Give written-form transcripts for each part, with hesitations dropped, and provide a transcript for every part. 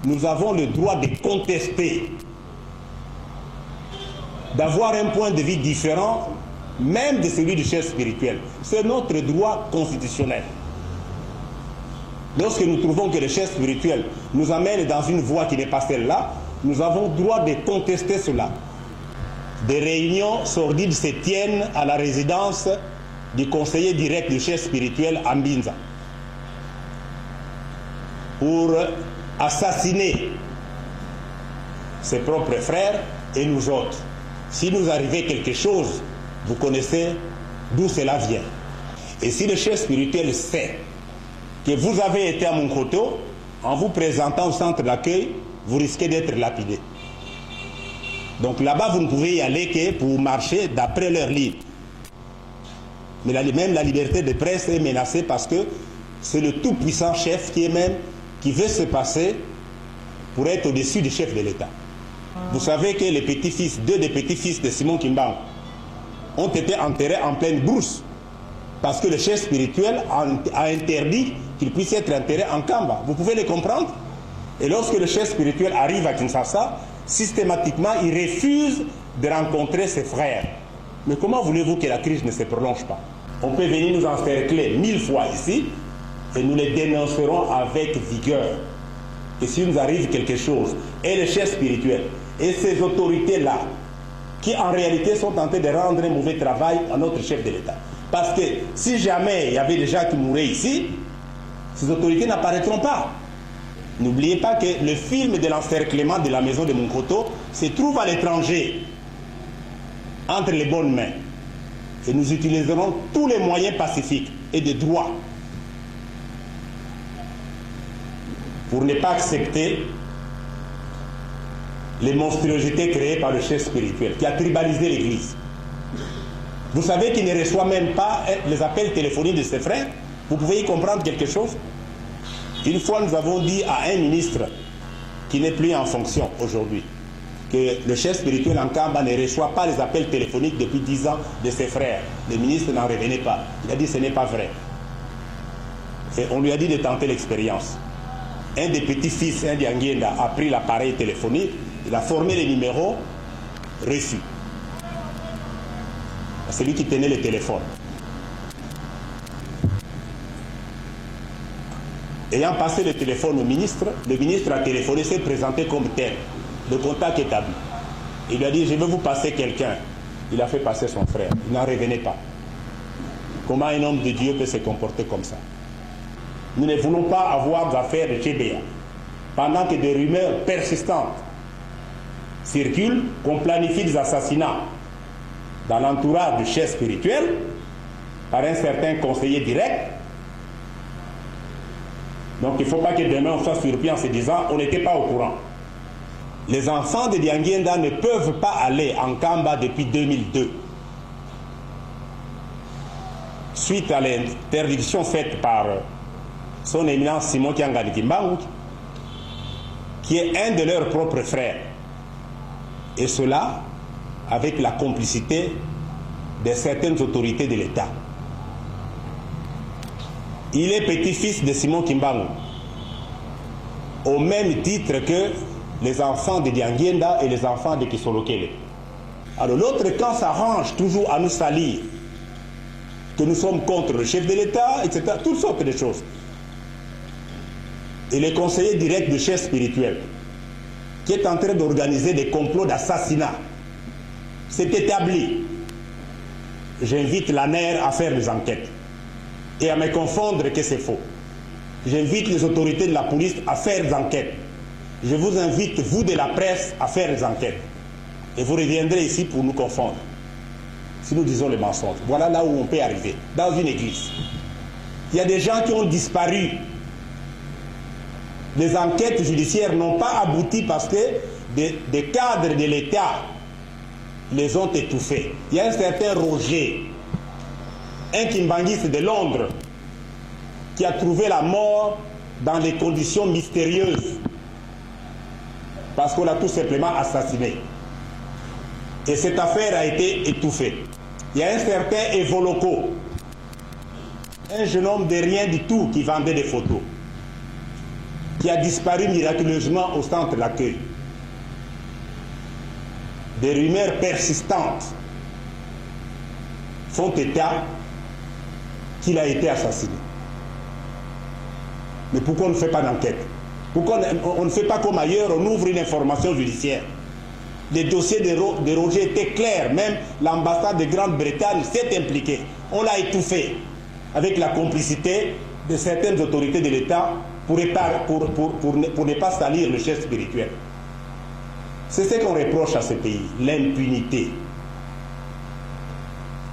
nous avons le droit de contester, d'avoir un point de vue différent, même de celui du chef spirituel. C'est notre droit constitutionnel. Lorsque nous trouvons que le chef spirituel nous amène dans une voie qui n'est pas celle-là, nous avons le droit de contester cela. Des réunions sordides se tiennent à la résidence du conseiller direct du chef spirituel à Mbinza pour assassiner ses propres frères et nous autres. Si nous arrivait quelque chose, vous connaissez d'où cela vient. Et si le chef spirituel sait que vous avez été à Munkoto, en vous présentant au centre d'accueil, vous risquez d'être lapidé. Donc là-bas, vous ne pouvez y aller que pour marcher d'après leur livre. Mais même la liberté de presse est menacée parce que c'est le tout-puissant chef qui veut se passer pour être au-dessus du chef de l'État. Vous savez que les petits-fils, deux des petits-fils de Simon Kimbangu ont été enterrés en pleine brousse parce que le chef spirituel a interdit qu'ils puissent être enterrés en Kamba. Vous pouvez les comprendre? Et lorsque le chef spirituel arrive à Kinshasa, systématiquement, il refuse de rencontrer ses frères. Mais comment voulez-vous que la crise ne se prolonge pas? On peut venir nous encercler 1000 fois ici et nous les dénoncerons avec vigueur. Et s'il nous arrive quelque chose, et le chef spirituel, et ces autorités-là, qui en réalité sont en train de rendre un mauvais travail à notre chef de l'État. Parce que si jamais il y avait des gens qui mouraient ici, ces autorités n'apparaîtront pas. N'oubliez pas que le film de l'encerclement de la maison de Munkoto se trouve à l'étranger, entre les bonnes mains. Et nous utiliserons tous les moyens pacifiques et de droit pour ne pas accepter les monstruosités créées par le chef spirituel qui a tribalisé l'Église. Vous savez qu'il ne reçoit même pas les appels téléphoniques de ses frères. Vous pouvez y comprendre quelque chose? Une fois, nous avons dit à un ministre qui n'est plus en fonction aujourd'hui que le chef spirituel en Kamba ne reçoit pas les appels téléphoniques depuis 10 ans de ses frères. Le ministre n'en revenait pas. Il a dit ce n'est pas vrai. Et on lui a dit de tenter l'expérience. Un des petits-fils, un Ndiangenda, a pris l'appareil téléphonique, il a formé les numéros, reçus. C'est lui qui tenait le téléphone. Ayant passé le téléphone au ministre, le ministre a téléphoné, s'est présenté comme tel. Le contact établi. Il lui a dit, je vais vous passer quelqu'un. Il a fait passer son frère. Il n'en revenait pas. Comment un homme de Dieu peut se comporter comme ça? Nous ne voulons pas avoir d'affaires de Tchébéa. Pendant que des rumeurs persistantes circulent, qu'on planifie des assassinats dans l'entourage du chef spirituel, par un certain conseiller direct. Donc il ne faut pas que demain on soit surpris en se disant on n'était pas au courant. Les enfants de Ndiangenda ne peuvent pas aller en Kamba depuis 2002. Suite à l'interdiction faite par son éminence Simon Kiangani Kimbangu, qui est un de leurs propres frères. Et cela avec la complicité de certaines autorités de l'État. Il est petit-fils de Simon Kimbangu, au même titre que les enfants de Ndiangenda et les enfants de Kisolokele. Alors l'autre camp s'arrange toujours à nous salir, que nous sommes contre le chef de l'État, etc. Toutes sortes de choses. Et le conseiller direct du chef spirituel, qui est en train d'organiser des complots d'assassinat, c'est établi. J'invite l'ANER à faire des enquêtes et à me confondre que c'est faux. J'invite les autorités de la police à faire des enquêtes. Je vous invite, vous de la presse, à faire des enquêtes. Et vous reviendrez ici pour nous confondre. Si nous disons les mensonges. Voilà là où on peut arriver. Dans une église. Il y a des gens qui ont disparu. Les enquêtes judiciaires n'ont pas abouti parce que des cadres de l'État les ont étouffés. Il y a un certain Roger, un kimbanguiste de Londres, qui a trouvé la mort dans des conditions mystérieuses parce qu'on l'a tout simplement assassiné. Et cette affaire a été étouffée. Il y a un certain Evoloko, un jeune homme de rien du tout qui vendait des photos, qui a disparu miraculeusement au centre d'accueil. Des rumeurs persistantes font état qu'il a été assassiné. Mais pourquoi on ne fait pas d'enquête? Pourquoi on ne fait pas comme ailleurs, on ouvre une information judiciaire? Les dossiers de Roger étaient clairs, même l'ambassade de Grande-Bretagne s'est impliquée. On l'a étouffé avec la complicité de certaines autorités de l'État pour ne pas salir le chef spirituel. C'est ce qu'on reproche à ce pays, l'impunité.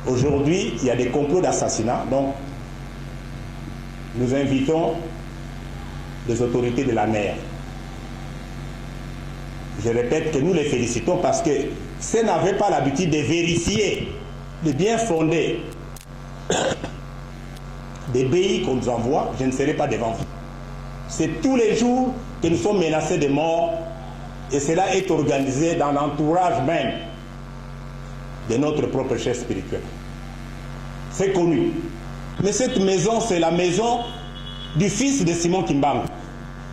Aujourd'hui, il y a des complots d'assassinat, donc nous invitons les autorités de la mer. Je répète que nous les félicitons parce que s'ils n'avaient pas l'habitude de vérifier le bien fondé des pays qu'on nous envoie, je ne serai pas devant vous. C'est tous les jours que nous sommes menacés de mort et cela est organisé dans l'entourage même de notre propre chef spirituel. C'est connu. Mais cette maison, c'est la maison du fils de Simon Kimbangu.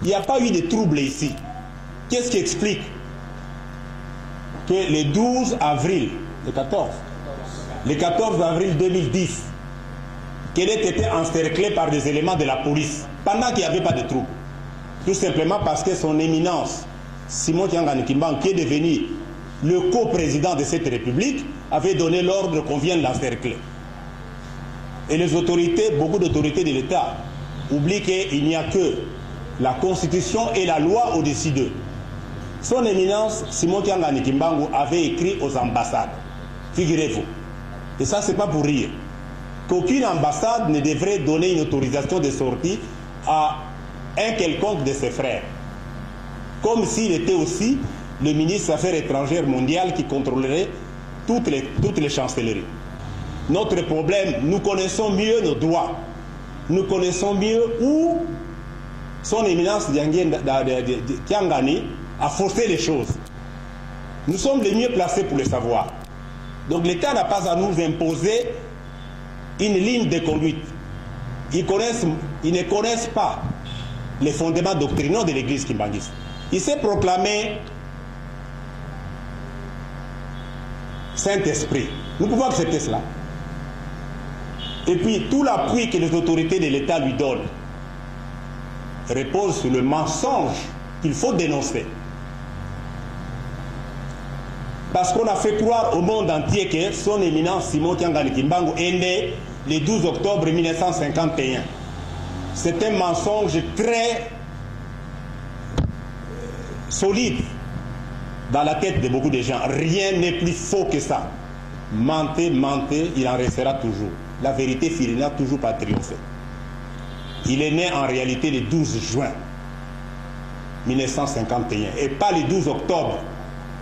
Il n'y a pas eu de trouble ici. Qu'est-ce qui explique que le 12 avril, le 14 avril 2010, qu'elle ait été encerclée par des éléments de la police, pendant qu'il n'y avait pas de trouble? Tout simplement parce que son éminence, Simon Kiangani Kimbangu, qui est devenu le co-président de cette république, avait donné l'ordre qu'on vienne l'encercler. Et les autorités, beaucoup d'autorités de l'État, oublient qu'il n'y a que la Constitution et la loi au-dessus d'eux. Son éminence, Simon Kiangani Kimbangu, avait écrit aux ambassades. Figurez-vous. Et ça, c'est pas pour rire. Qu'aucune ambassade ne devrait donner une autorisation de sortie à un quelconque de ses frères. Comme s'il était aussi le ministre des Affaires étrangères mondiales qui contrôlerait toutes les chancelleries. Notre problème, nous connaissons mieux nos droits. Nous connaissons mieux où son éminence Kiangani a forcé les choses. Nous sommes les mieux placés pour le savoir. Donc l'État n'a pas à nous imposer une ligne de conduite. Ils ne connaissent pas les fondements doctrinaux de l'Église kimbanguiste. Il s'est proclamé Saint-Esprit. Nous pouvons accepter cela. Et puis tout l'appui que les autorités de l'État lui donnent repose sur le mensonge qu'il faut dénoncer. Parce qu'on a fait croire au monde entier que son éminence Simon Kiangani Kimbangu est né le 12 octobre 1951. C'est un mensonge très solide dans la tête de beaucoup de gens. Rien n'est plus faux que ça. Mentez, mentez, il en restera toujours. La vérité finira toujours par triompher. Il est né en réalité le 12 juin 1951 et pas le 12 octobre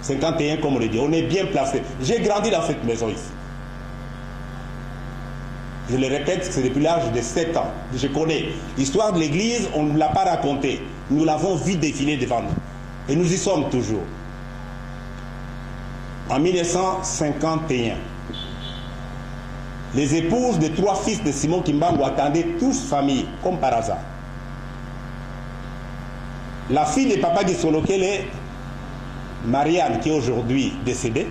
51 comme on le dit. On est bien placé. J'ai grandi dans cette maison ici. Je le répète, c'est depuis l'âge de 7 ans. Je connais l'histoire de l'église, on ne l'a pas racontée. Nous l'avons vu défiler devant nous. Et nous y sommes toujours. En 1951, les épouses des 3 fils de Simon Kimbangu attendaient tous famille, comme par hasard. La fille de Papa Gisolokele, Marianne, qui est aujourd'hui décédée,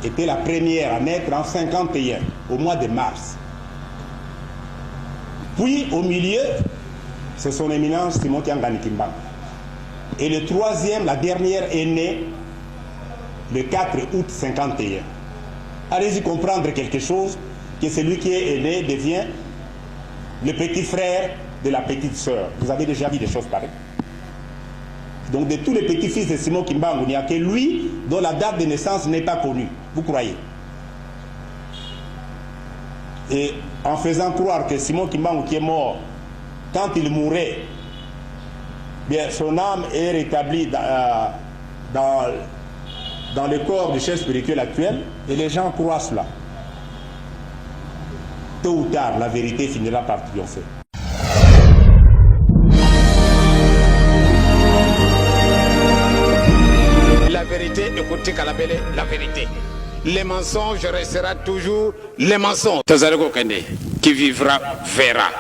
était la première à naître en 51, au mois de mars. Puis, au milieu, c'est son éminence Simon Kiangani Kimbangu. Et le troisième, la dernière, est née le 4 août 51. Allez-y comprendre quelque chose, que celui qui est né devient le petit frère de la petite sœur. Vous avez déjà vu des choses pareilles. Donc de tous les petits-fils de Simon Kimbangu, il n'y a que lui dont la date de naissance n'est pas connue. Vous croyez? Et en faisant croire que Simon Kimbangu qui est mort, quand il mourait, bien, son âme est rétablie dans le corps du chef spirituel actuel, et les gens croient cela. Tôt ou tard, la vérité finira par triompher. La vérité, écoutez Kalabele, la vérité. Les mensonges restera toujours les mensonges. Tazareko Kende, qui vivra verra.